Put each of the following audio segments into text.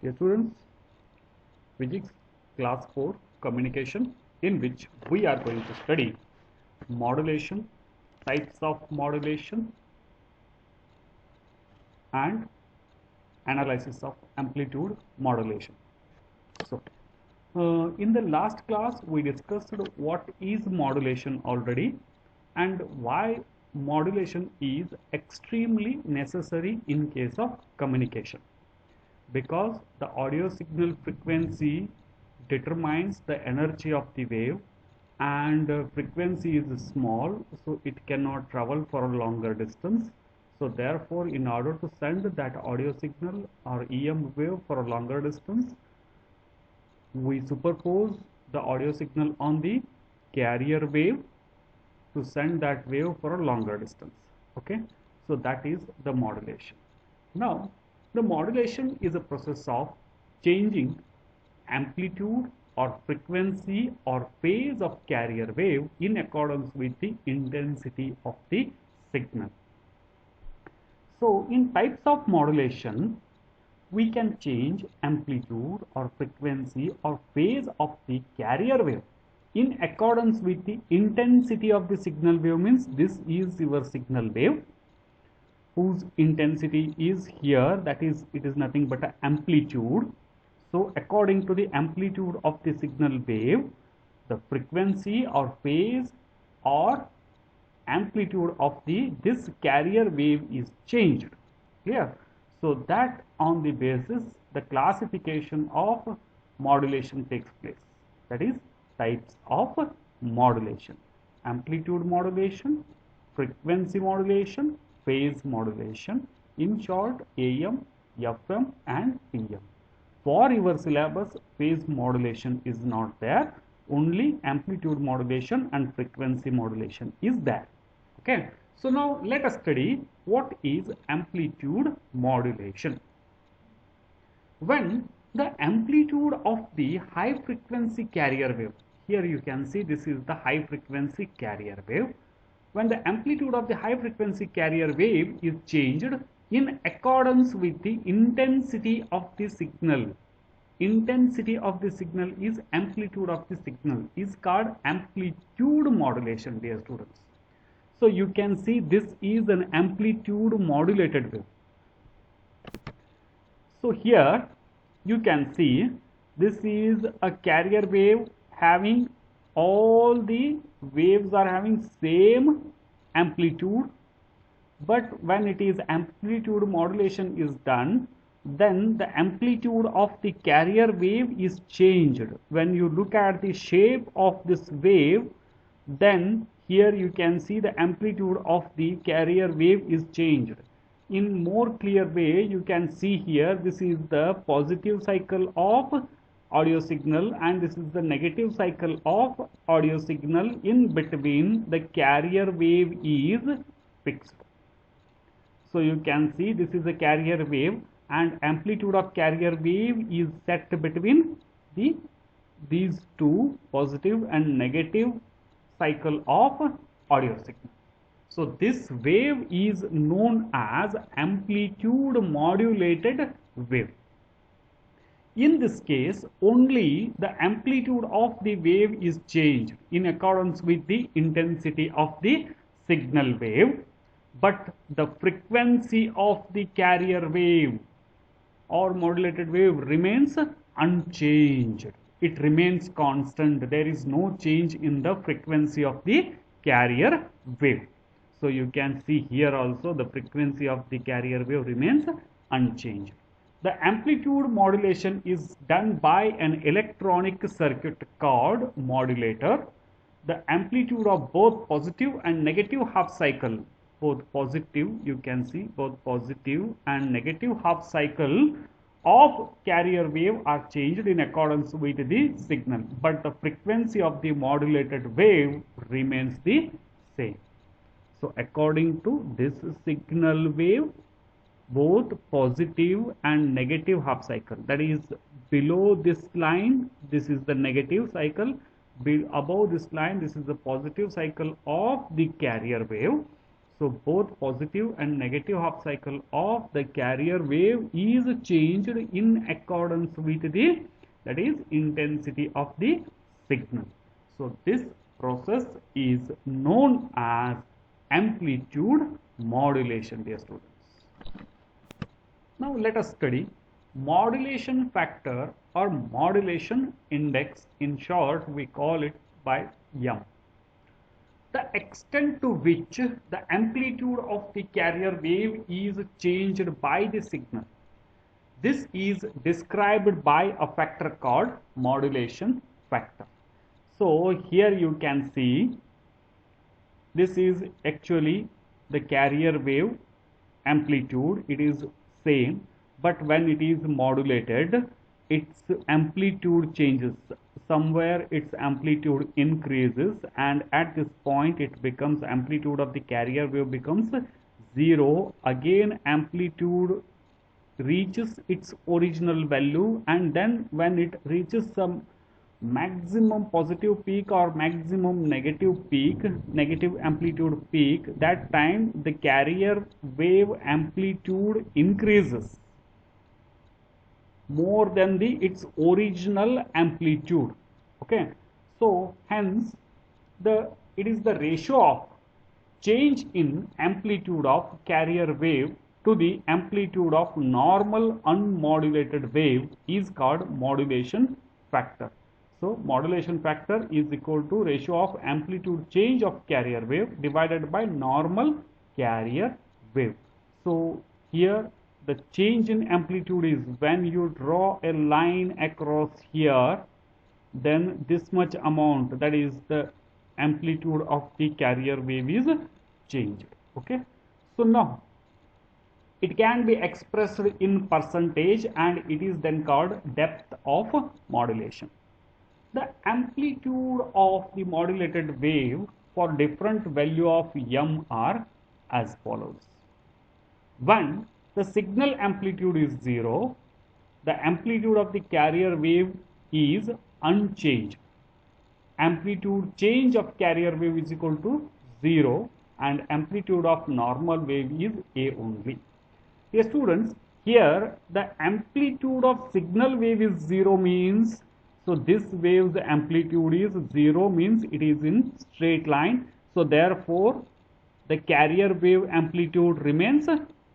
Dear students, Physics Class 4 Communication, in which we are going to study modulation, types of modulation, and analysis of amplitude modulation. So, in the last class, we discussed what is modulation already and why modulation is extremely necessary in case of communication, because the audio signal frequency determines the energy of the wave, and frequency is small, so it cannot travel for a longer distance. So therefore, in order to send that audio signal or EM wave for a longer distance, we superpose the audio signal on the carrier wave to send that wave for a longer distance. Okay, so that is the modulation. Now, the modulation is a process of changing amplitude or frequency or phase of carrier wave in accordance with the intensity of the signal. So, in types of modulation, we can change amplitude or frequency or phase of the carrier wave in accordance with the intensity of the signal wave. Means this is your signal wave whose intensity is here, that is, it is nothing but an amplitude. So according to the amplitude of the signal wave, the frequency or phase or amplitude of this carrier wave is changed here. So that on the basis the classification of modulation takes place, that is types of modulation: amplitude modulation, frequency modulation, phase modulation, in short AM, FM and PM. For your syllabus, phase modulation is not there, only amplitude modulation and frequency modulation is there. Okay, so now let us study what is amplitude modulation. When the amplitude of the high frequency carrier wave, here you can see this is the high frequency carrier wave, when the amplitude of the high frequency carrier wave is changed in accordance with the intensity of the signal. Intensity of the signal is amplitude of the signal is called amplitude modulation, dear students. So you can see this is an amplitude modulated wave. So here you can see this is a carrier wave having all the waves are having same amplitude, but when it is amplitude modulation is done, then the amplitude of the carrier wave is changed. When you look at the shape of this wave, then here you can see the amplitude of the carrier wave is changed. In more clear way, you can see here this is the positive cycle of audio signal and this is the negative cycle of audio signal. In between, the carrier wave is fixed. So you can see this is a carrier wave and amplitude of carrier wave is set between these two positive and negative cycle of audio signal. So this wave is known as amplitude modulated wave. In this case, only the amplitude of the wave is changed in accordance with the intensity of the signal wave, but the frequency of the carrier wave or modulated wave remains unchanged. It remains constant. There is no change in the frequency of the carrier wave. So you can see here also the frequency of the carrier wave remains unchanged. The amplitude modulation is done by an electronic circuit called modulator. The amplitude of both positive and negative half cycle, both positive, you can see both positive and negative half cycle of carrier wave are changed in accordance with the signal, but the frequency of the modulated wave remains the same. So according to this signal wave, both positive and negative half cycle, that is below this line, this is the negative cycle, above this line, this is the positive cycle of the carrier wave. So both positive and negative half cycle of the carrier wave is changed in accordance with the, that is, intensity of the signal. So this process is known as amplitude modulation, dear students. Now let us study modulation factor or modulation index. In short, we call it by M. The extent to which the amplitude of the carrier wave is changed by the signal. This is described by a factor called modulation factor. So here you can see this is actually the carrier wave amplitude. It is same, but when it is modulated, its amplitude changes. Somewhere its amplitude increases, and at this point it becomes, amplitude of the carrier wave becomes 0. Again amplitude reaches its original value, and then when it reaches some maximum positive peak or maximum negative peak, negative amplitude peak, that time the carrier wave amplitude increases more than its original amplitude. Okay, so hence it is the ratio of change in amplitude of carrier wave to the amplitude of normal unmodulated wave is called modulation factor. So modulation factor is equal to ratio of amplitude change of carrier wave divided by normal carrier wave. So here the change in amplitude is when you draw a line across here, then this much amount, that is the amplitude of the carrier wave, is changed. Okay, so now it can be expressed in percentage, and it is then called depth of modulation. The amplitude of the modulated wave for different value of M are as follows. When the signal amplitude is 0, the amplitude of the carrier wave is unchanged. Amplitude change of carrier wave is equal to 0, and amplitude of normal wave is A only. Dear students, here the amplitude of signal wave is 0 means, so this wave's amplitude is 0 means it is in straight line. So therefore the carrier wave amplitude remains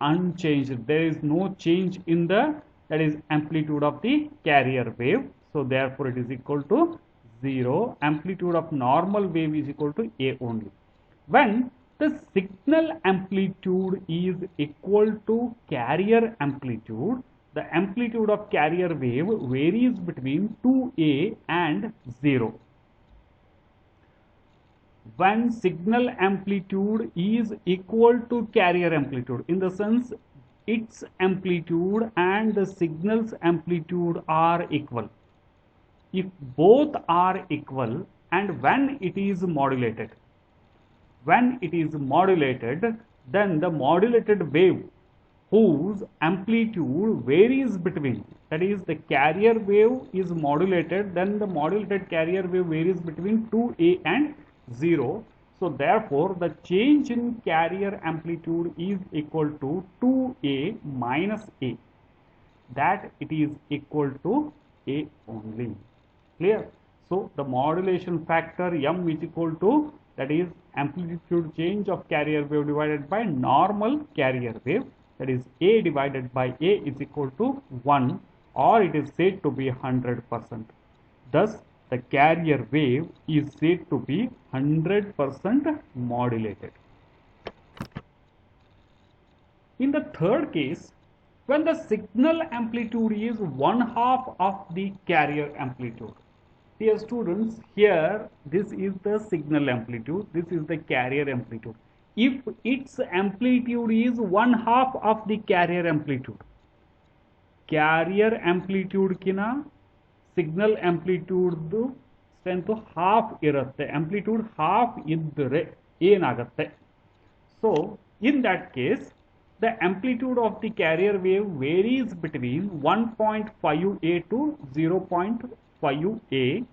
unchanged. There is no change in the, that is, amplitude of the carrier wave. So therefore it is equal to 0. Amplitude of normal wave is equal to A only. When the signal amplitude is equal to carrier amplitude, the amplitude of carrier wave varies between 2A and 0. When signal amplitude is equal to carrier amplitude, in the sense its amplitude and the signal's amplitude are equal. If both are equal, and when it is modulated, then the modulated wave whose amplitude varies between, that is, the carrier wave is modulated, then the modulated carrier wave varies between 2A and 0. So therefore the change in carrier amplitude is equal to 2A minus A, that it is equal to A only. Clear? So the modulation factor M is equal to, that is, amplitude change of carrier wave divided by normal carrier wave, that is, A divided by A is equal to 1, or it is said to be 100%. Thus the carrier wave is said to be 100% modulated. In the third case, when the signal amplitude is 1/2 of the carrier amplitude. Dear students, here this is the signal amplitude, this is the carrier amplitude. If its amplitude is 1/2 of the carrier amplitude kina signal amplitude strength half irutte, amplitude half iddre enagutte. So in that case the amplitude of the carrier wave varies between 1.5A to 0.5A.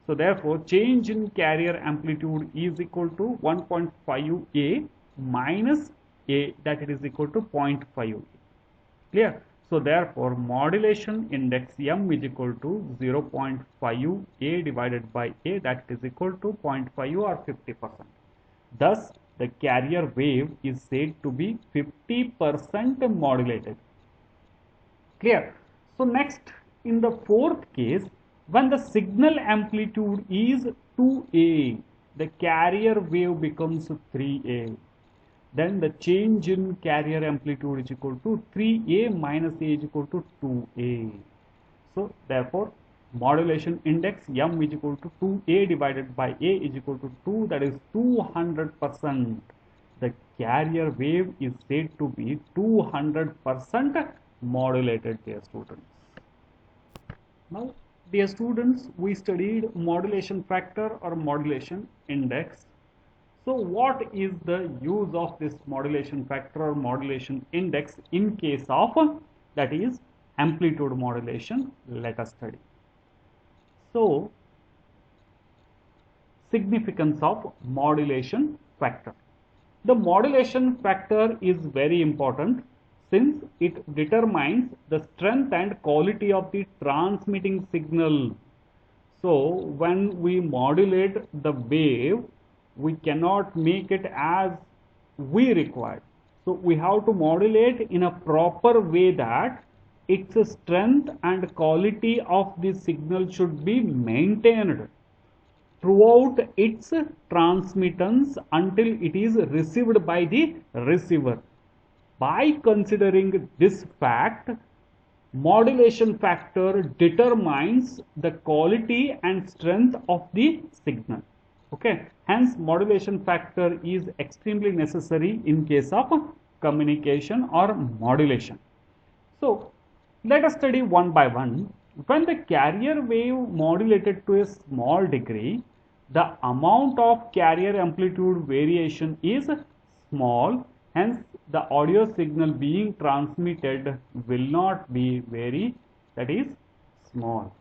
So therefore change in carrier amplitude is equal to 1.5A minus A, that it is equal to 0.5. Clear? So therefore modulation index M is equal to 0.5 A divided by A, that is equal to 0.5 or 50%. Thus the carrier wave is said to be 50% modulated. Clear? So next, in the fourth case, when the signal amplitude is 2A, the carrier wave becomes 3A. Then the change in carrier amplitude is equal to 3A minus A is equal to 2A. So therefore modulation index M is equal to 2A divided by A is equal to 2, that is 200%. The carrier wave is said to be 200% modulated, dear students. Now, dear students, we studied modulation factor or modulation index. So what is the use of this modulation factor or modulation index in case of, that is, amplitude modulation? Let us study. So, significance of modulation factor. The modulation factor is very important since it determines the strength and quality of the transmitting signal. So when we modulate the wave, we cannot make it as we require. So we have to modulate in a proper way that its strength and quality of the signal should be maintained throughout its transmittance until it is received by the receiver. By considering this fact, modulation factor determines the quality and strength of the signal. Okay, hence modulation factor is extremely necessary in case of communication or modulation. So let us study one by one. When the carrier wave modulated to a small degree, the amount of carrier amplitude variation is small, hence the audio signal being transmitted will not be very, that is, small.